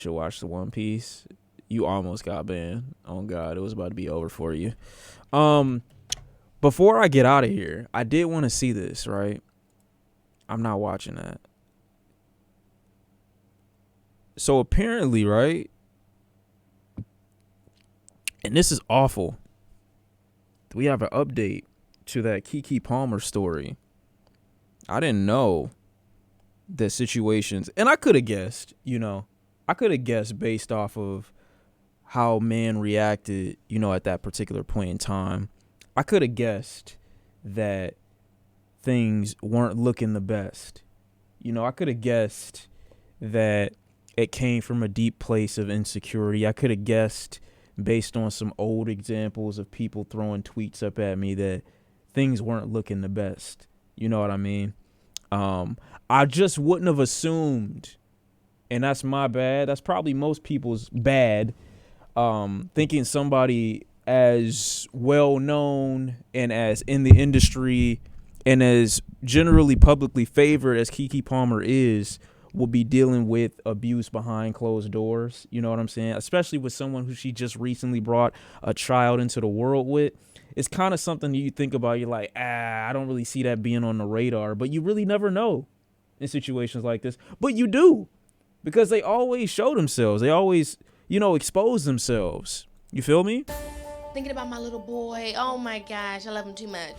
should watch the One Piece. You almost got banned. Oh God, it was about to be over for you. Um, Before I get out of here, I did want to see this, right? I'm not watching that. So apparently, right? And this is awful. We have an update to that Keke Palmer story. I didn't know the situations, and I could have guessed, I could have guessed based off of how man reacted, at that particular point in time. I could have guessed that things weren't looking the best. I could have guessed that it came from a deep place of insecurity. I could have guessed based on some old examples of people throwing tweets up at me that things weren't looking the best. You know what I mean? I just wouldn't have assumed, and that's my bad. That's probably most people's bad, thinking somebody as well known and as in the industry and as generally publicly favored as Keke Palmer is will be dealing with abuse behind closed doors. You know what I'm saying? Especially with someone who she just recently brought a child into the world with. It's kind of something that you think about. You're like, I don't really see that being on the radar, but you really never know in situations like this. But you do, because they always show themselves. They always, expose themselves. You feel me? Thinking about my little boy. Oh my gosh, I love him too much.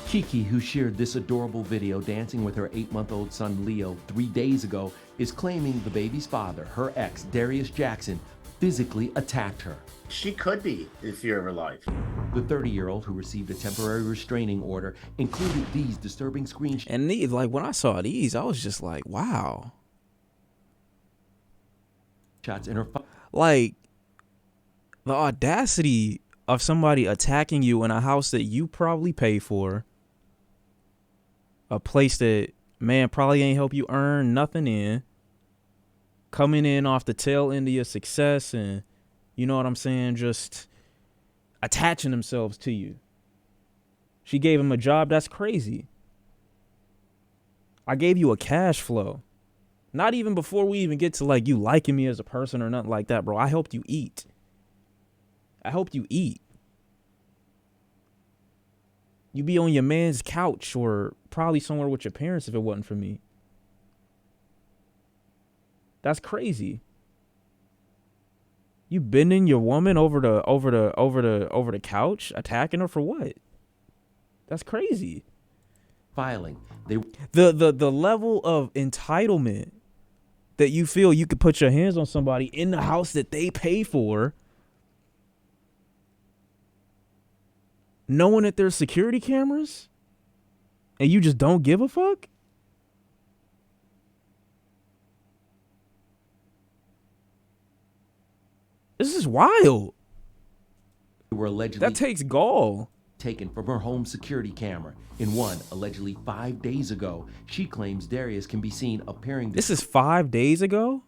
Keke, who shared this adorable video dancing with her 8-month-old son Leo 3 days ago, is claiming the baby's father, her ex, Darius Jackson, physically attacked her. She could be in fear of her life. The 30-year-old, who received a temporary restraining order, included these disturbing screenshots. And when I saw these, I was just like, wow. In her like, the audacity of somebody attacking you in a house that you probably pay for, a place that, man, probably ain't help you earn nothing in, coming in off the tail end of your success and, you know what I'm saying, just attaching themselves to you. She gave him a job. That's crazy. I gave you a cash flow. Not even before we even get to like you liking me as a person or nothing like that, bro. I helped you eat. I helped you eat. You'd be on your man's couch or probably somewhere with your parents if it wasn't for me. That's crazy. You bending your woman over the couch, attacking her for what? That's crazy. filing. The level of entitlement that you feel you could put your hands on somebody in the house that they pay for, knowing that there's security cameras, and you just don't give a fuck? This is wild. Were allegedly That takes gall. taken from her home security camera. In one, allegedly 5 days ago, she claims Darius can be seen appearing to This is 5 days ago?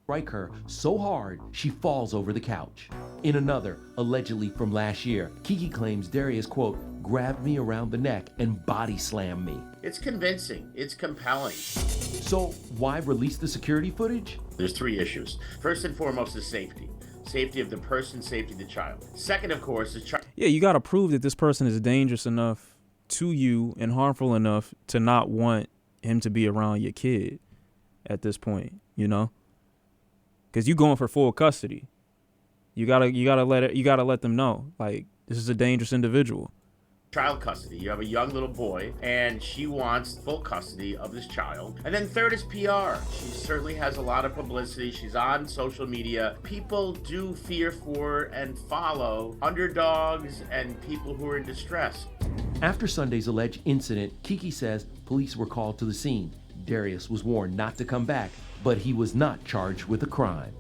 strike her so hard she falls over the couch. In another, allegedly from last year, Keke claims Darius, quote, grabbed me around the neck and body slammed me. It's convincing. It's compelling. So why release the security footage? There's three issues. First and foremost is safety. Safety of the person, safety of the child. Second, of course, is Yeah, you got to prove that this person is dangerous enough to you and harmful enough to not want him to be around your kid at this point, you know? Because you going for full custody. You gotta let them know, like, this is a dangerous individual. child custody. You have a young little boy, and she wants full custody of this child. And then third is PR. She certainly has a lot of publicity. She's on social media. People do fear for and follow underdogs and people who are in distress. After Sunday's alleged incident, Keke says police were called to the scene. Darius was warned not to come back, but he was not charged with a crime.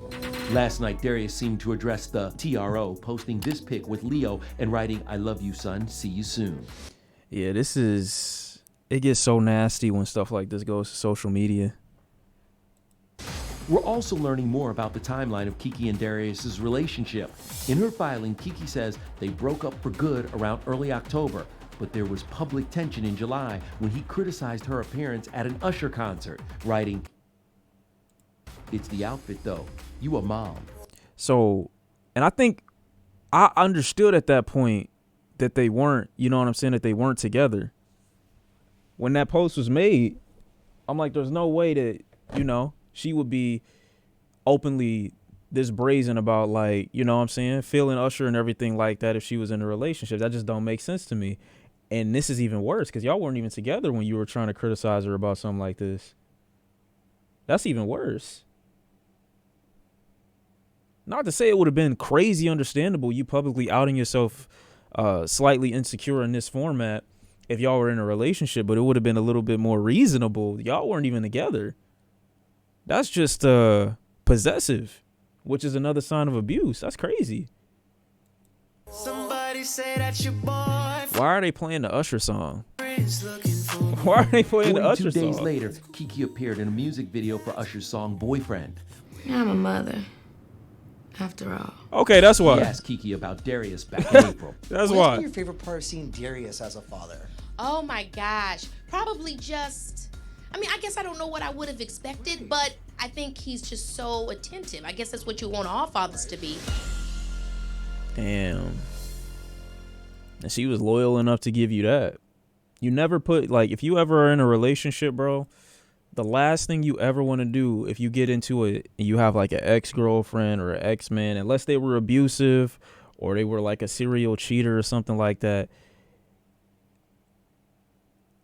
Last night, Darius seemed to address the TRO, posting this pic with Leo and writing, I love you, son. See you soon. Yeah, it gets so nasty when stuff like this goes to social media. We're also learning more about the timeline of Keke and Darius's relationship. In her filing, Keke says they broke up for good around early October, but there was public tension in July when he criticized her appearance at an Usher concert, writing, It's the outfit, though. You a mom. So, and I think I understood at that point that they weren't, you know what I'm saying, that they weren't together. When that post was made, I'm like, there's no way that, you know, she would be openly this brazen about, like, you know what I'm saying, feeling Usher and everything like that if she was in a relationship. That just don't make sense to me. And this is even worse because y'all weren't even together when you were trying to criticize her about something like this. That's even worse. Not to say it would have been crazy understandable you publicly outing yourself slightly insecure in this format if y'all were in a relationship, but it would have been a little bit more reasonable. Y'all weren't even together. That's just possessive, which is another sign of abuse. That's crazy. Somebody say that your boy Why are they playing the Usher song? Why are they playing the 42 Usher days song? later, Keke appeared in a music video for Usher's song Boyfriend. I'm a mother, after all. Okay, that's He why. asked Keke about Darius back in April. That's What's why. been your favorite part of seeing Darius as a father? Oh my gosh. Probably just, I mean, I guess I don't know what I would have expected, but I think he's just so attentive. I guess that's what you want all fathers to be. Damn. And she was loyal enough to give you that. You never put, like, if you ever are in a relationship, bro, the last thing you ever want to do if you get into it and you have like an ex-girlfriend or an ex-man, unless they were abusive or they were like a serial cheater or something like that,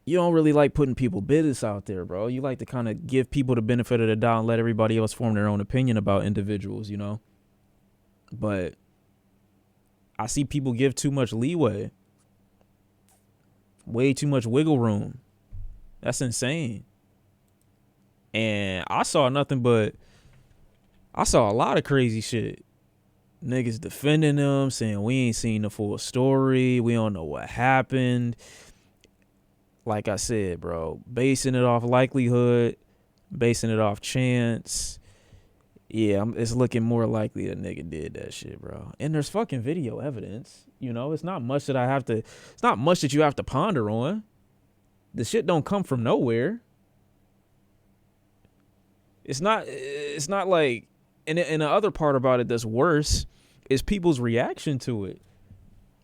you don't really like putting people business out there, bro. You like to kind of give people the benefit of the doubt and let everybody else form their own opinion about individuals, you know? But I see people give too much leeway. Way too much wiggle room. That's insane. And I saw nothing but, I saw a lot of crazy shit. Niggas defending them, saying we ain't seen the full story. We don't know what happened. Like I said, bro, basing it off likelihood, basing it off chance. Yeah, it's looking more likely that nigga did that shit, bro. And there's fucking video evidence. You know, it's not much that it's not much that you have to ponder on. The shit don't come from nowhere. It's not like, and the other part about it that's worse is people's reaction to it.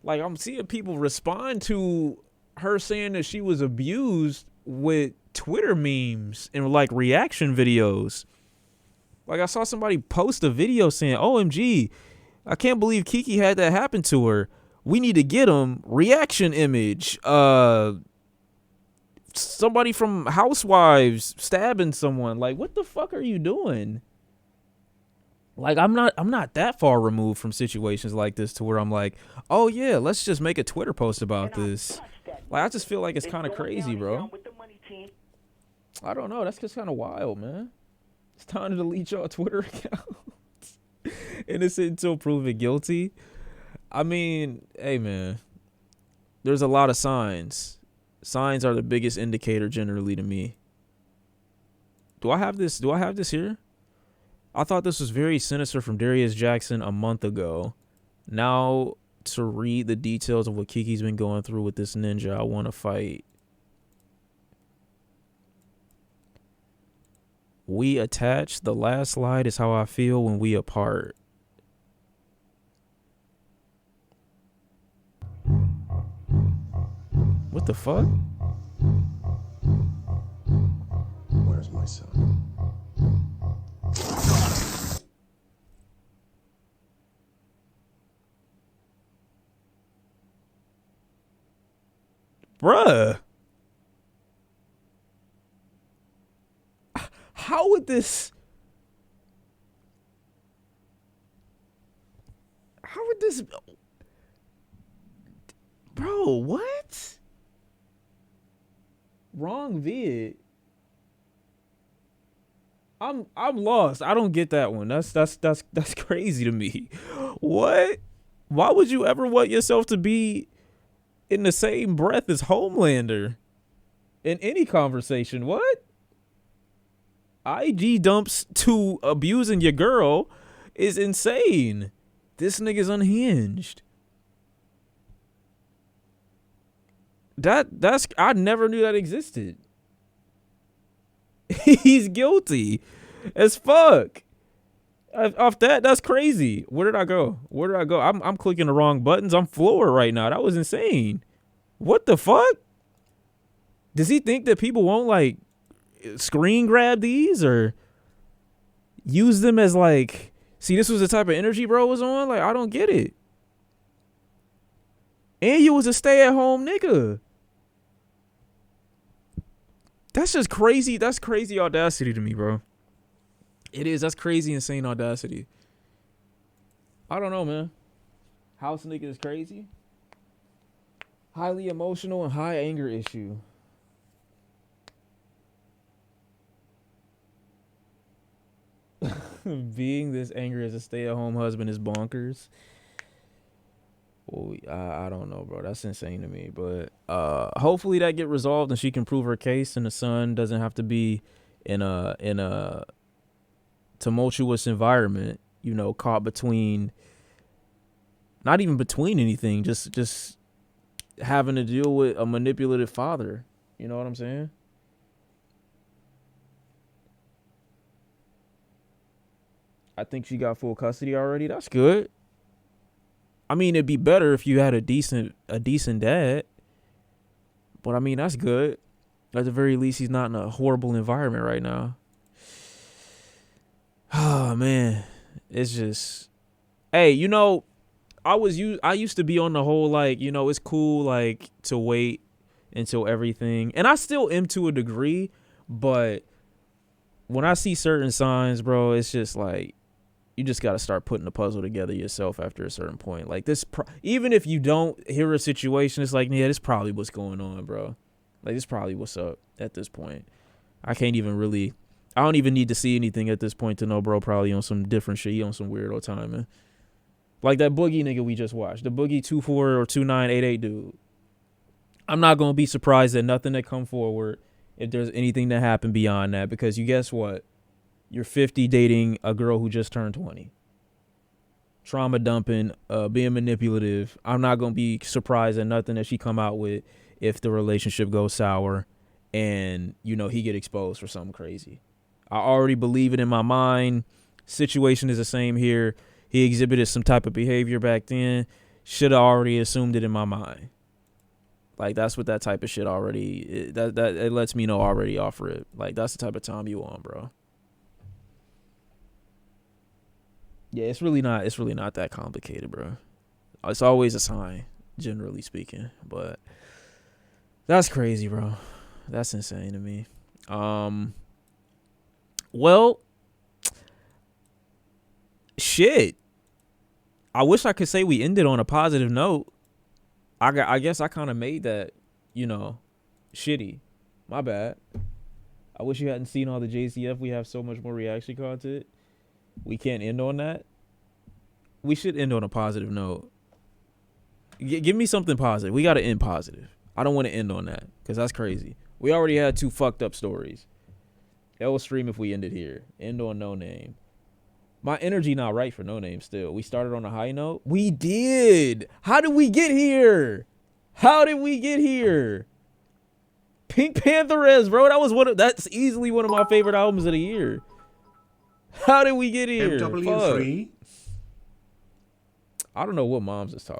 Like, I'm seeing people respond to her saying that she was abused with Twitter memes and like reaction videos. Like, I saw somebody post a video saying, OMG, I can't believe Keke had that happen to her. We need to get him. Reaction image. Somebody from Housewives stabbing someone. Like, what the fuck are you doing? Like, I'm not that far removed from situations like this to where I'm like, oh yeah, let's just make a Twitter post about this. Like, I just feel like it's kind of crazy, bro. I don't know. That's just kind of wild, man. It's time to delete your Twitter accounts. Innocent until proven guilty. I mean, hey, man, there's a lot of signs. Signs are the biggest indicator generally to me. Do I have this here? I thought this was very sinister from Darius Jackson a month ago. Now, to read the details of what Keke's been going through with this ninja I want to fight. We attached. The last slide is how I feel when we apart. What the fuck? Where's my son? Bruh. How would this... Bro, what? Wrong vid. I'm lost. I don't get that one. That's crazy to me. What? Why would you ever want yourself to be in the same breath as Homelander in any conversation? What? IG dumps to abusing your girl is insane. This nigga's unhinged. I never knew that existed. He's guilty. as fuck. Off that's crazy. Where did I go? I'm clicking the wrong buttons. I'm floored right now. That was insane. What the fuck? Does he think that people won't like screen grab these or use them as like, see, this was the type of energy bro was on? Like, I don't get it. And you was a stay-at-home nigga. That's just crazy. That's crazy audacity to me, bro. It is. That's crazy, insane audacity. I don't know, man. House nigga is crazy. Highly emotional and high anger issue. Being this angry as a stay-at-home husband is bonkers. Well, I don't know, bro. That's insane to me. But hopefully that get resolved and she can prove her case, and the son doesn't have to be in a tumultuous environment. You know, caught between, not even between anything, just having to deal with a manipulative father. You know what I'm saying? I think she got full custody already. That's good. I mean, it'd be better if you had a decent dad. But I mean, that's good. At the very least, he's not in a horrible environment right now. Oh man, it's just, hey, you know, I used to be on the whole like, you know, it's cool like to wait until everything, and I still am to a degree, but when I see certain signs, bro, it's just like, you just got to start putting the puzzle together yourself after a certain point. Like this, even if you don't hear a situation, it's like, yeah, this probably what's going on, bro. Like, this probably what's up at this point. I don't even need to see anything at this point to know, bro, probably on some different shit. He on some weirdo timing. Like that Boogie nigga we just watched. The Boogie 24 or 2988 dude. I'm not going to be surprised at nothing that come forward if there's anything that happened beyond that, because you guess what? You're 50 dating a girl who just turned 20. Trauma dumping, being manipulative. I'm not going to be surprised at nothing that she come out with if the relationship goes sour and, you know, he get exposed for something crazy. I already believe it in my mind. Situation is the same here. He exhibited some type of behavior back then. Should have already assumed it in my mind. Like, that's what that type of shit already, that it lets me know already off rip. Like, that's the type of time you on, bro. Yeah, it's really not that complicated, bro. It's always a sign, generally speaking. But that's crazy, bro. That's insane to me. Well, shit. I wish I could say we ended on a positive note. I guess I kind of made that, you know, shitty. My bad. I wish you hadn't seen all the JCF. We have so much more reaction content. We can't end on that. We should end on a positive note. Give me something positive. We got to end positive. I don't want to end on that because that's crazy. We already had 2 fucked up stories. That will stream if we ended here. End on No Name. My energy not right for No Name still. We started on a high note. We did. How did we get here? Pink Pantheress, bro. That's easily one of my favorite albums of the year. How did we get here? MW3. Fuck. I don't know what moms is talking.